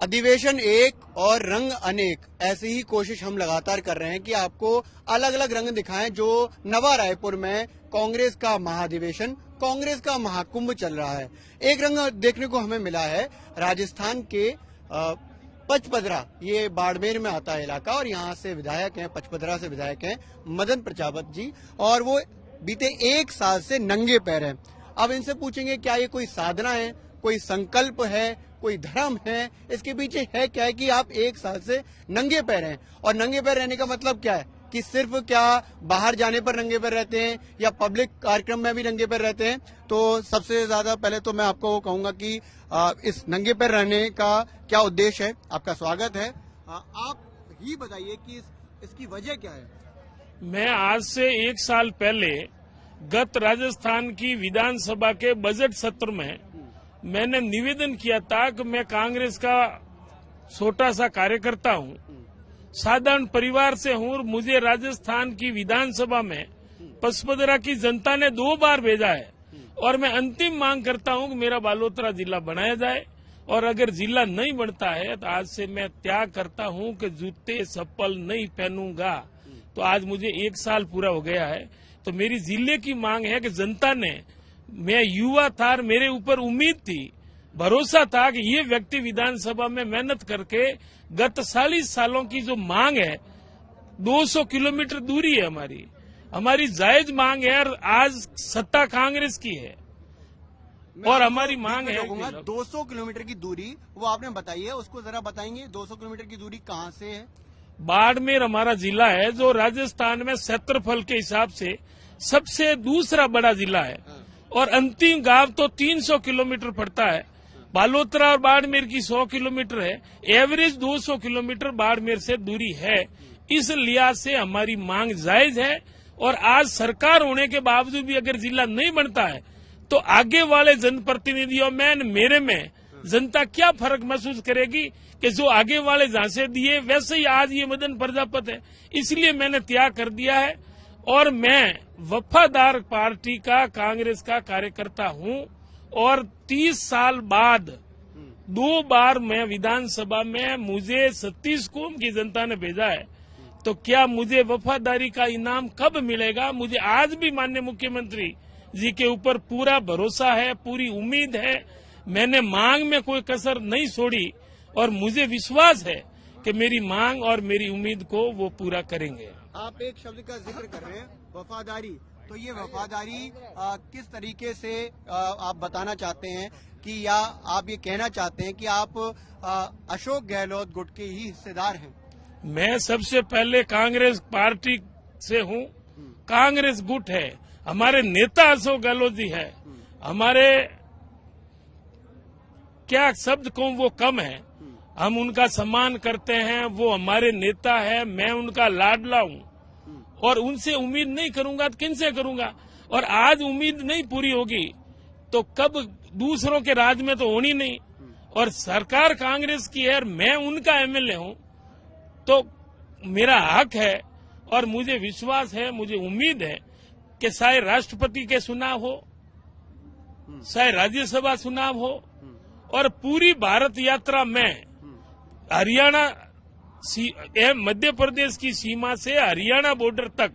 अधिवेशन एक और रंग अनेक, ऐसी ही कोशिश हम लगातार कर रहे हैं कि आपको अलग अलग रंग दिखाएं। जो नवा रायपुर में कांग्रेस का महाधिवेशन, कांग्रेस का महाकुंभ चल रहा है। एक रंग देखने को हमें मिला है राजस्थान के पचपदरा, ये बाड़मेर में आता है इलाका, और यहाँ से विधायक हैं, पचपदरा से विधायक हैं मदन प्रजापत जी, और वो बीते एक साल से नंगे पैर हैं। अब इनसे पूछेंगे क्या ये कोई साधना है, कोई संकल्प है, कोई धर्म है, इसके पीछे है क्या है कि आप एक साल से नंगे पैर हैं। और नंगे पैर रहने का मतलब क्या है कि सिर्फ क्या बाहर जाने पर नंगे पैर रहते हैं या पब्लिक कार्यक्रम में भी नंगे पैर रहते हैं। तो सबसे ज्यादा पहले तो मैं आपको कहूंगा कि इस नंगे पैर रहने का क्या उद्देश्य है। आपका स्वागत है। आप ही बताइए कि इसकी वजह क्या है। मैं आज से एक साल पहले गत राजस्थान की विधानसभा के बजट सत्र में मैंने निवेदन किया था कि मैं कांग्रेस का छोटा सा कार्यकर्ता हूं, साधारण परिवार से हूं, और मुझे राजस्थान की विधानसभा में पचपदरा की जनता ने 2 बार भेजा है, और मैं अंतिम मांग करता हूं कि मेरा बालोतरा जिला बनाया जाए। और अगर जिला नहीं बनता है तो आज से मैं त्याग करता हूं कि जूते चप्पल नहीं पहनूंगा। तो आज मुझे 1 साल पूरा हो गया है। तो मेरी जिले की मांग है कि जनता ने, मैं युवा था, मेरे ऊपर उम्मीद थी, भरोसा था कि ये व्यक्ति विधानसभा में मेहनत करके गत 40 सालों की जो मांग है, 200 किलोमीटर दूरी है हमारी जायज मांग है, और आज सत्ता कांग्रेस की है और हमारी मांग है 200 किलोमीटर की दूरी। वो आपने बताई है, उसको जरा बताएंगे 200 किलोमीटर की दूरी कहाँ से है। बाड़मेर हमारा जिला है जो राजस्थान में क्षेत्रफल के हिसाब से सबसे दूसरा बड़ा जिला है, और अंतिम गांव तो 300 किलोमीटर पड़ता है। बालोतरा और बाड़मेर की 100 किलोमीटर है, एवरेज 200 किलोमीटर बाड़मेर से दूरी है। इस लिहाज से हमारी मांग जायज है, और आज सरकार होने के बावजूद भी अगर जिला नहीं बनता है तो आगे वाले जनप्रतिनिधियों में, मेरे में जनता क्या फर्क महसूस करेगी कि जो आगे वाले झांसे दिए वैसे ही आज ये मदन प्रजापत है। इसलिए मैंने त्याग कर दिया है, और मैं वफादार पार्टी का, कांग्रेस का कार्यकर्ता हूं, और 30 साल बाद 2 बार मैं विधानसभा में, मुझे 36 कौम की जनता ने भेजा है। तो क्या मुझे वफादारी का इनाम कब मिलेगा। मुझे आज भी माननीय मुख्यमंत्री जी के ऊपर पूरा भरोसा है, पूरी उम्मीद है। मैंने मांग में कोई कसर नहीं छोड़ी, और मुझे विश्वास है कि मेरी मांग और मेरी उम्मीद को वो पूरा करेंगे। आप एक शब्द का जिक्र कर रहे हैं, वफादारी। तो ये वफादारी किस तरीके से आप बताना चाहते हैं कि, या आप ये कहना चाहते हैं कि आप अशोक गहलोत गुट के ही हिस्सेदार हैं। मैं सबसे पहले कांग्रेस पार्टी से हूं, कांग्रेस गुट है, हमारे नेता अशोक गहलोत जी है। हमारे क्या शब्द को वो कम है, हम उनका सम्मान करते हैं, वो हमारे नेता है, मैं उनका लाडला हूं, और उनसे उम्मीद नहीं करूंगा तो किन से करूंगा। और आज उम्मीद नहीं पूरी होगी तो कब दूसरों के राज में तो होनी नहीं। और सरकार कांग्रेस की है, मैं उनका एमएलए हूं, तो मेरा हक है, और मुझे विश्वास है, मुझे उम्मीद है कि चाहे राष्ट्रपति के चुनाव हो, चाहे राज्यसभा चुनाव हो, और पूरी भारत यात्रा में हरियाणा, मध्य प्रदेश की सीमा से हरियाणा बॉर्डर तक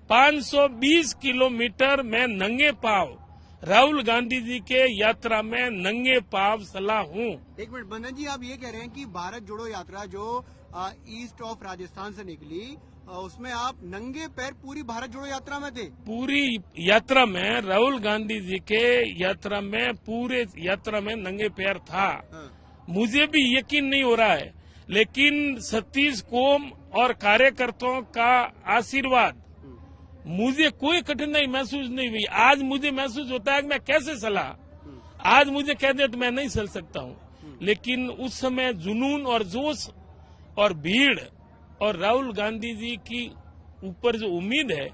520 किलोमीटर में नंगे पांव राहुल गांधी जी के यात्रा में नंगे पांव चला हूं। एक मिनट बंदन जी, आप ये कह रहे हैं कि भारत जोड़ो यात्रा जो ईस्ट ऑफ राजस्थान से निकली, उसमें आप नंगे पैर पूरी भारत जोड़ो यात्रा में थे। पूरी यात्रा में राहुल गांधी जी के यात्रा में, पूरे यात्रा में नंगे पैर था। मुझे भी यकीन नहीं हो रहा है, लेकिन 36 कौम और कार्यकर्ताओं का आशीर्वाद, मुझे कोई कठिनाई महसूस नहीं हुई। आज मुझे महसूस होता है कि मैं कैसे चला। आज मुझे कह दे तो मैं नहीं चल सकता हूँ, लेकिन उस समय जुनून और जोश और भीड़ और राहुल गांधी जी की ऊपर जो उम्मीद है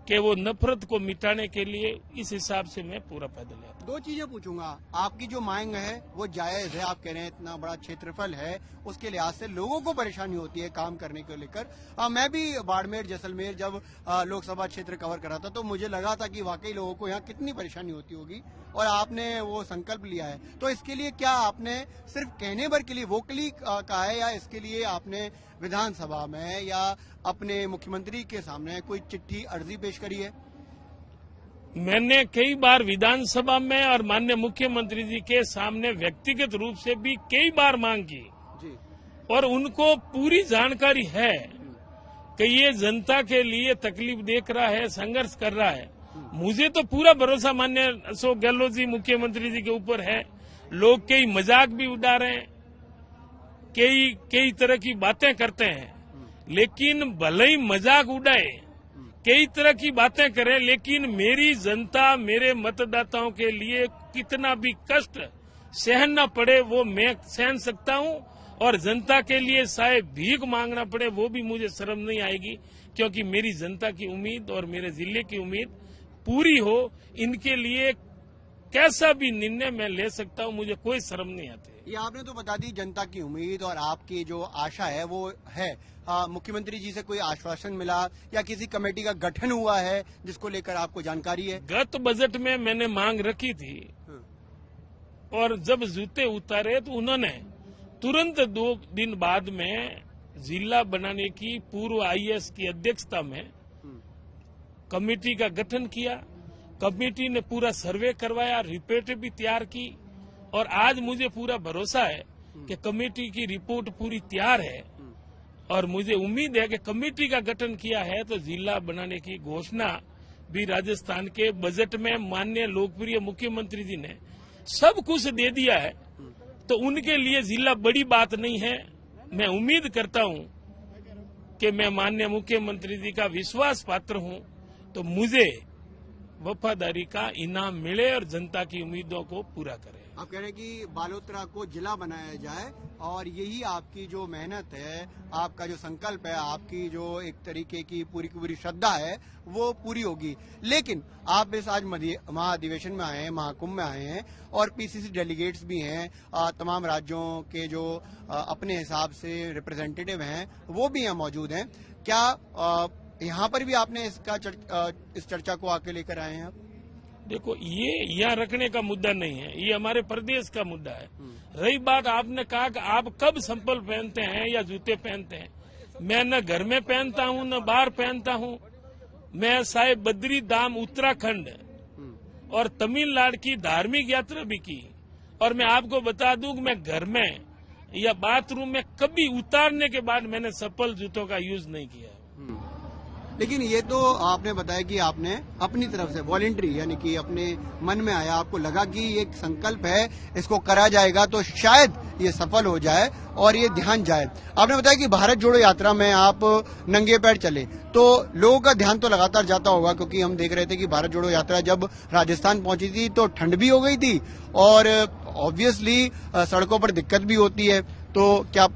कि वो नफरत को मिटाने के लिए इस हिसाब से मैं पूरा पैदल यात्रा। दो चीजें पूछूंगा, आपकी जो मांग है वो जायज है, आप कह रहे हैं इतना बड़ा क्षेत्रफल है, उसके लिहाज से लोगों को परेशानी होती है काम करने को लेकर। मैं भी बाड़मेर जैसलमेर जब लोकसभा क्षेत्र कवर करा था तो मुझे लगा था कि वाकई लोगों को यहाँ कितनी परेशानी होती होगी, और आपने वो संकल्प लिया है। तो इसके लिए क्या आपने सिर्फ कहने भर के लिए वोकली कहा है, या इसके लिए आपने विधानसभा में या अपने मुख्यमंत्री के सामने कोई चिट्ठी अर्जी पेश करी है? मैंने कई बार विधानसभा में और माननीय मुख्यमंत्री जी के सामने व्यक्तिगत रूप से भी कई बार मांग की जी। और उनको पूरी जानकारी है कि ये जनता के लिए तकलीफ देख रहा है, संघर्ष कर रहा है। मुझे तो पूरा भरोसा माननीय अशोक गहलोत जी मुख्यमंत्री जी के ऊपर है। लोग कई मजाक भी उड़ा रहे हैं, कई तरह की बातें करते हैं, लेकिन भले ही मजाक उड़ाए, कई तरह की बातें करें, लेकिन मेरी जनता, मेरे मतदाताओं के लिए कितना भी कष्ट सहना पड़े वो मैं सहन सकता हूं, और जनता के लिए शायद भीख मांगना पड़े वो भी मुझे शर्म नहीं आएगी, क्योंकि मेरी जनता की उम्मीद और मेरे जिले की उम्मीद पूरी हो। इनके लिए कैसा भी निर्णय मैं ले सकता हूं, मुझे कोई शर्म नहीं आती। ये आपने तो बता दी जनता की उम्मीद और आपकी जो आशा है वो है। मुख्यमंत्री जी से कोई आश्वासन मिला या किसी कमेटी का गठन हुआ है जिसको लेकर आपको जानकारी है? गत बजट में मैंने मांग रखी थी, और जब जूते उतारे तो उन्होंने तुरंत 2 दिन बाद में जिला बनाने की पूर्व आईएएस की अध्यक्षता में कमेटी का गठन किया। कमेटी ने पूरा सर्वे करवाया, रिपोर्ट भी तैयार की, और आज मुझे पूरा भरोसा है कि कमेटी की रिपोर्ट पूरी तैयार है, और मुझे उम्मीद है कि कमेटी का गठन किया है तो जिला बनाने की घोषणा भी राजस्थान के बजट में माननीय लोकप्रिय मुख्यमंत्री जी ने सब कुछ दे दिया है, तो उनके लिए जिला बड़ी बात नहीं है। मैं उम्मीद करता हूं कि मैं माननीय मुख्यमंत्री जी का विश्वास पात्र हूं, तो मुझे वफादारी का इनाम मिले और जनता की उम्मीदों को पूरा करे। आप कह रहे हैं कि बालोतरा को जिला बनाया जाए, और यही आपकी जो मेहनत है, आपका जो संकल्प है, आपकी जो एक तरीके की पूरी श्रद्धा है वो पूरी होगी। लेकिन आप इस आज महाधिवेशन में आए हैं, महाकुंभ में आए हैं, और पीसीसी डेलीगेट्स भी हैं, तमाम राज्यों के जो अपने हिसाब से रिप्रेजेंटेटिव हैं वो भी यहाँ मौजूद हैं। क्या यहाँ पर भी आपने इस चर्चा को आके लेकर आए हैं आप? देखो, ये यहाँ रखने का मुद्दा नहीं है, ये हमारे प्रदेश का मुद्दा है। रही बात, आपने कहा कि आप कब संपल पहनते हैं या जूते पहनते हैं, मैं न घर में पहनता हूँ न बाहर पहनता हूँ। मैं साहिब बद्री धाम उत्तराखंड और तमिलनाडु की धार्मिक यात्रा भी की, और मैं आपको बता दूं कि मैं घर में या बाथरूम में कभी उतारने के बाद मैंने चप्पल जूतों का यूज नहीं किया। लेकिन ये तो आपने बताया कि आपने अपनी तरफ से वॉलंटरी, यानी कि अपने मन में आया, आपको लगा कि ये एक संकल्प है, इसको करा जाएगा तो शायद ये सफल हो जाए और ये ध्यान जाए। आपने बताया कि भारत जोड़ो यात्रा में आप नंगे पैर चले, तो लोगों का ध्यान तो लगातार जाता होगा, क्योंकि हम देख रहे थे कि भारत जोड़ो यात्रा जब राजस्थान पहुंची थी तो ठंड भी हो गई थी, और ऑब्वियसली सड़कों पर दिक्कत भी होती है। तो क्या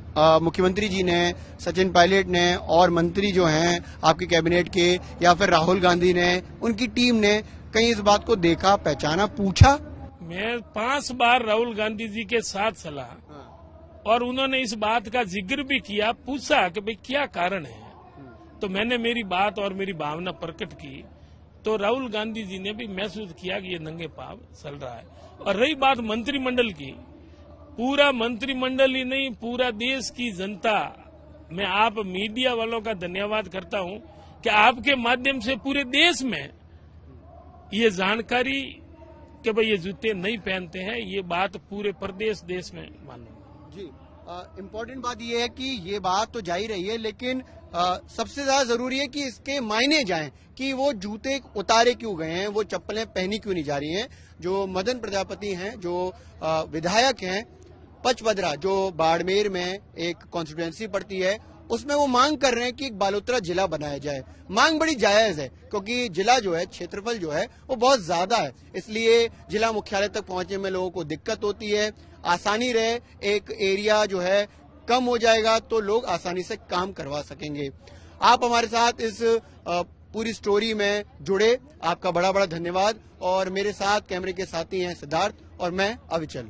मुख्यमंत्री जी ने, सचिन पायलट ने और मंत्री जो हैं आपके कैबिनेट के, या फिर राहुल गांधी ने, उनकी टीम ने कहीं इस बात को देखा, पहचाना, पूछा? मैं 5 बार राहुल गांधी जी के साथ चला, और उन्होंने इस बात का जिक्र भी किया, पूछा कि भाई क्या कारण है, तो मैंने मेरी बात और मेरी भावना प्रकट की, तो राहुल गांधी जी ने भी महसूस किया कि ये नंगे पांव चल रहा है। और रही बात मंत्रिमंडल की, पूरा मंत्रिमंडल ही नहीं, पूरा देश की जनता, मैं आप मीडिया वालों का धन्यवाद करता हूं कि आपके माध्यम से पूरे देश में ये जानकारी कि भाई ये जूते नहीं पहनते हैं, ये बात पूरे प्रदेश देश में मालूम जी। इम्पोर्टेंट बात ये है कि ये बात तो जा ही रही है, लेकिन सबसे ज्यादा जरूरी है कि इसके मायने जाएं कि वो जूते उतारे क्यों गए हैं, वो चप्पलें पहनी क्यों नहीं जा रही हैं। जो मदन प्रजापति हैं, जो विधायक हैं पचपदरा, जो बाड़मेर में एक कॉन्स्टिट्यूएंसी पड़ती है, उसमें वो मांग कर रहे हैं कि एक बालोतरा जिला बनाया जाए। मांग बड़ी जायज है, क्योंकि जिला जो है, क्षेत्रफल जो है वो बहुत ज्यादा है, इसलिए जिला मुख्यालय तक पहुंचने में लोगों को दिक्कत होती है। आसानी रहे, एक एरिया जो है कम हो जाएगा तो लोग आसानी से काम करवा सकेंगे। आप हमारे साथ इस पूरी स्टोरी में जुड़े। आपका बड़ा बड़ा धन्यवाद। और मेरे साथ कैमरे के साथी हैं सिद्धार्थ और मैं अविचल।